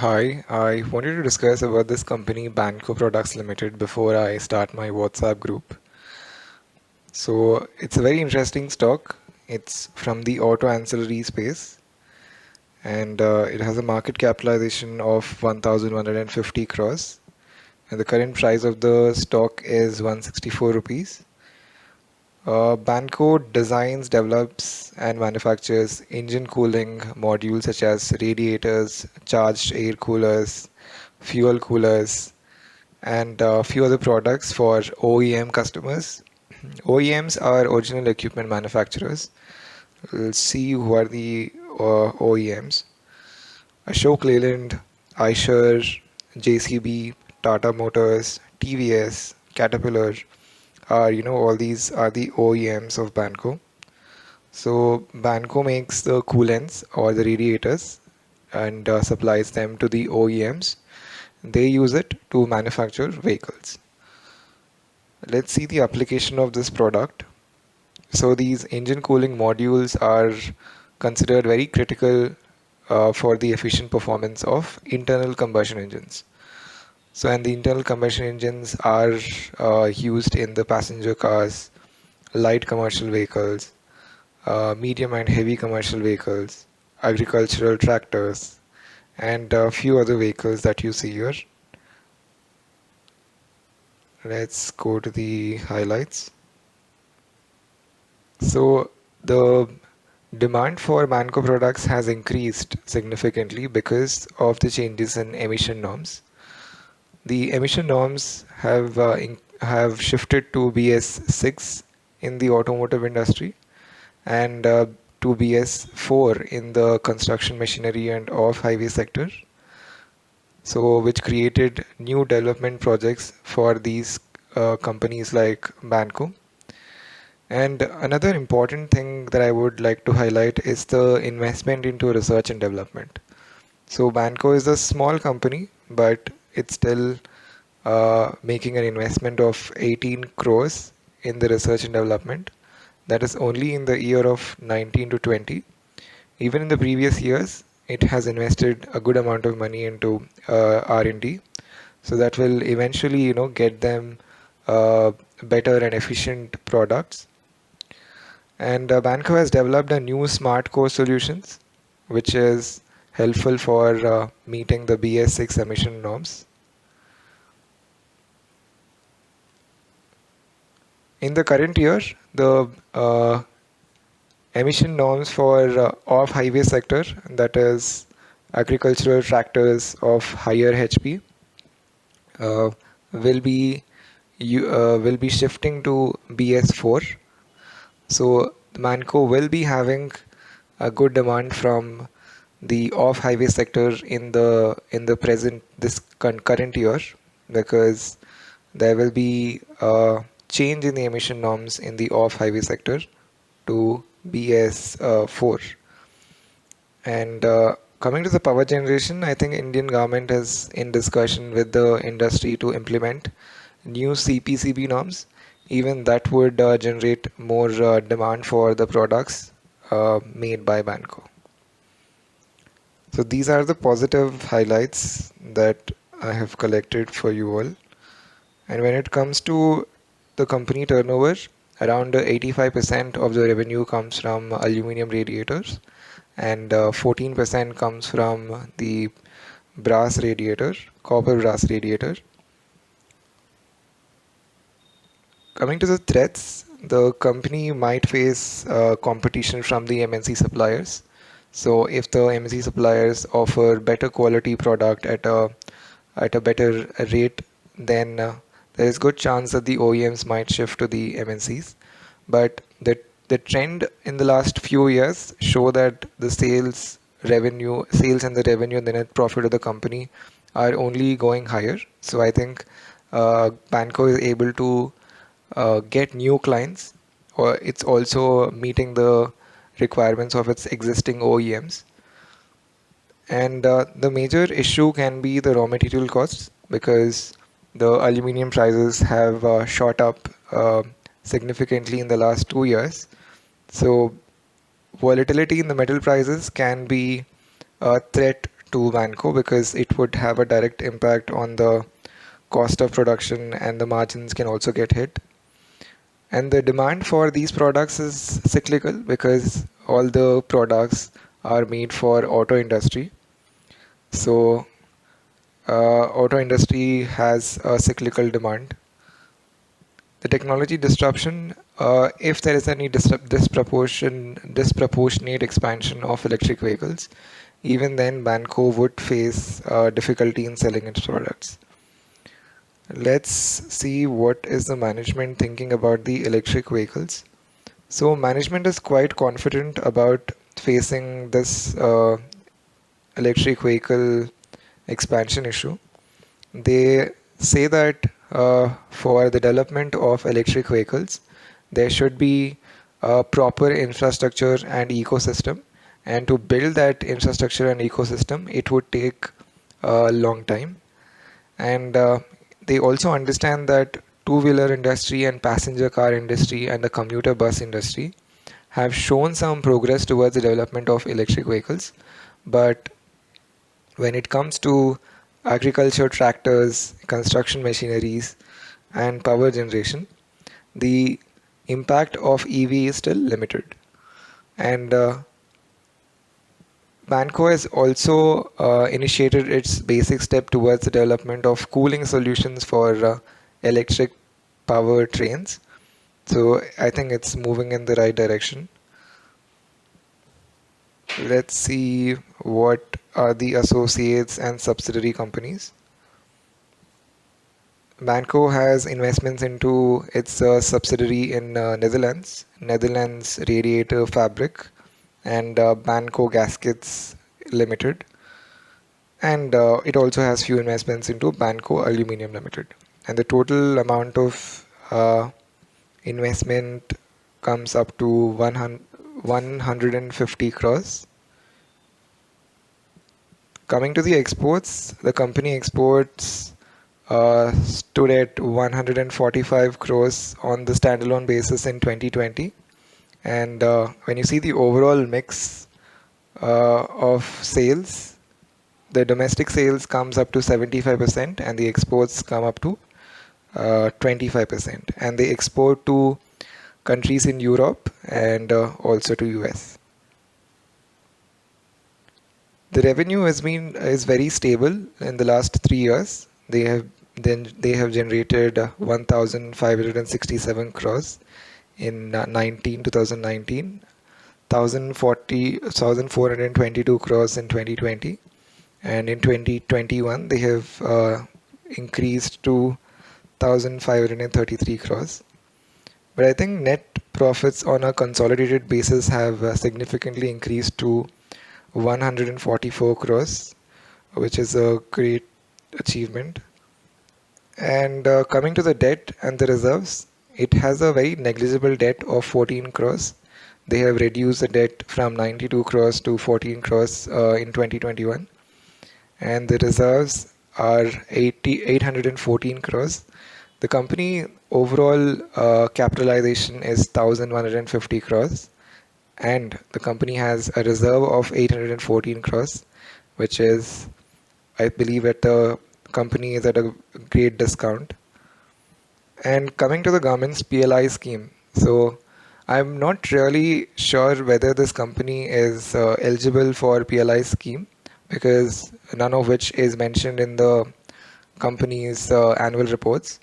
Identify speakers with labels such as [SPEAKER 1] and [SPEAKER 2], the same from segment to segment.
[SPEAKER 1] Hi, I wanted to discuss about this company Banco Products Limited before I start my WhatsApp group. So it's a very interesting stock. It's from the auto ancillary space and it has a market capitalization of 1,150 crores and the current price of the stock is 164 rupees. Banco designs, develops, and manufactures engine cooling modules such as radiators, charged air coolers, fuel coolers, and a few other products for OEM customers. OEMs are original equipment manufacturers. Let's see who are the OEMs. Ashok Leyland, Eicher, JCB, Tata Motors, TVS, Caterpillar are, all these are the OEMs of Banco. So Banco makes the coolants or the radiators and supplies them to the OEMs. They use it to manufacture vehicles. Let's see the application of this product. So these engine cooling modules are considered very critical for the efficient performance of internal combustion engines. So and the internal combustion engines are used in the passenger cars, light commercial vehicles, medium and heavy commercial vehicles, agricultural tractors, and a few other vehicles that you see here. Let's go to the highlights. So the demand for Manco products has increased significantly because of the changes in emission norms. The emission norms have shifted to BS6 in the automotive industry and to BS4 in the construction machinery and off-highway sector. So, which created new development projects for these companies like Banco. And another important thing that I would like to highlight is the investment into research and development. So Banco is a small company, but it's still making an investment of 18 crores in the research and development. That is only in the year of 19 to 20. Even in the previous years, it has invested a good amount of money into R&D. So that will eventually, get them better and efficient products. And Banco has developed a new smart core solutions, which is helpful for meeting the BS6 emission norms. In the current year, the emission norms for off-highway sector, that is agricultural tractors of higher HP, uh, will be will be shifting to BS4. So Manco will be having a good demand from the off-highway sector in the present this current year because there will be a change in the emission norms in the off-highway sector to BS4. And coming to the power generation, I think Indian government is in discussion with the industry to implement new CPCB norms. Even that would generate more demand for the products made by Banco. So these are the positive highlights that I have collected for you all. And when it comes to the company turnover, around 85% of the revenue comes from aluminum radiators and 14% comes from the brass radiator, copper brass radiator. Coming to the threats, the company might face competition from the MNC suppliers. So if the MNC suppliers offer better quality product at a better rate, then there is good chance that the OEMs might shift to the MNCs. But the trend in the last few years show that the sales and the revenue and the net profit of the company are only going higher. So I think Banco is able to get new clients, or it's also meeting the requirements of its existing OEMs. And the major issue can be the raw material costs because the aluminum prices have shot up significantly in the last 2 years. So volatility in the metal prices can be a threat to Vanco because it would have a direct impact on the cost of production and the margins can also get hit. And the demand for these products is cyclical because all the products are made for auto industry. So auto industry has a cyclical demand. The technology disruption, if there is any disproportionate expansion of electric vehicles, even then Banco would face difficulty in selling its products. Let's see what is the management thinking about the electric vehicles. So management is quite confident about facing this electric vehicle expansion issue. They say that for the development of electric vehicles, there should be a proper infrastructure and ecosystem. And to build that infrastructure and ecosystem, it would take a long time. And they also understand that two-wheeler industry and passenger car industry and the commuter bus industry have shown some progress towards the development of electric vehicles. But when it comes to agriculture tractors, construction machineries, and power generation, the impact of EV is still limited. And Banco has also initiated its basic step towards the development of cooling solutions for electric power trains. So I think it's moving in the right direction. Let's see what are the associates and subsidiary companies. Banco has investments into its subsidiary in Netherlands Radiator Fabric, and Banco Gaskets Limited. And it also has few investments into Banco Aluminium Limited. And the total amount of investment comes up to 150 crores. Coming to the exports, the company exports stood at 145 crores on the standalone basis in 2020. And when you see the overall mix of sales, the domestic sales comes up to 75% and the exports come up to 25%. And they export to countries in Europe and also to US. The revenue is very stable in the last 3 years. They have generated 1,567 crores in 2019, 1,422 crores in 2020, and in 2021 they have increased to 1,533 crores. But I think net profits on a consolidated basis have significantly increased to 144 crores, which is a great achievement. And coming to the debt and the reserves, it has a very negligible debt of 14 crores. They have reduced the debt from 92 crores to 14 crores in 2021. And the reserves are 814 crores. The company overall capitalization is 1,150 crores. And the company has a reserve of 814 crores, which is, I believe, at the company is at a great discount. And coming to the government's PLI scheme, so I'm not really sure whether this company is eligible for PLI scheme because none of which is mentioned in the company's annual reports.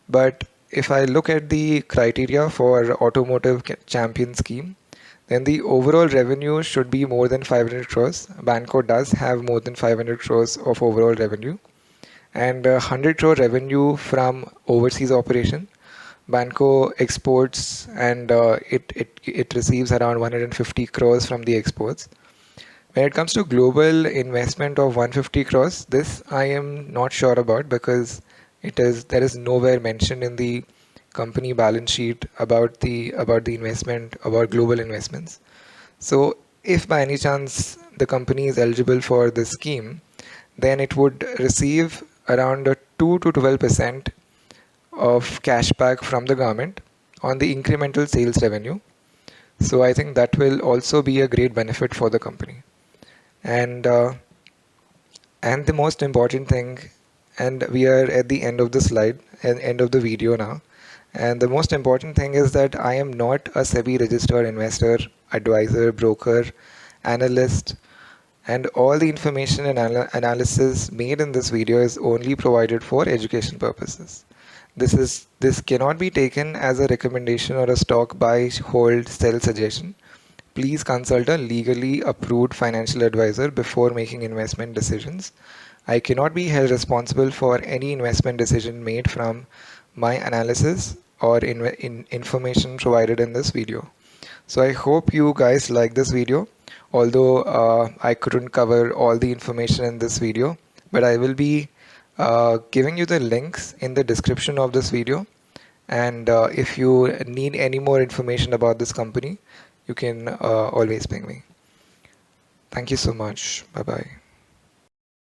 [SPEAKER 1] But if I look at the criteria for automotive champion scheme, then the overall revenue should be more than 500 crores. Banco does have more than 500 crores of overall revenue and 100 crore revenue from overseas operation. Banco exports and it receives around 150 crores from the exports. When it comes to global investment of 150 crores, this I am not sure about because there is nowhere mentioned in the company balance sheet about the investment, about global investments. So if by any chance the company is eligible for this scheme, then it would receive around 2 to 12% of cashback from the government on the incremental sales revenue. So I think that will also be a great benefit for the company. And And the most important thing, and we are at the end of the slide and end of the video now. And the most important thing is that I am not a SEBI registered investor, advisor, broker, analyst, and all the information and analysis made in this video is only provided for education purposes. This cannot be taken as a recommendation or a stock buy, hold, sell suggestion. Please consult a legally approved financial advisor before making investment decisions. I cannot be held responsible for any investment decision made from my analysis or information provided in this video. So I hope you guys like this video, although I couldn't cover all the information in this video, but I will be giving you the links in the description of this video. And if you need any more information about this company, you can always ping me. Thank you so much. Bye bye.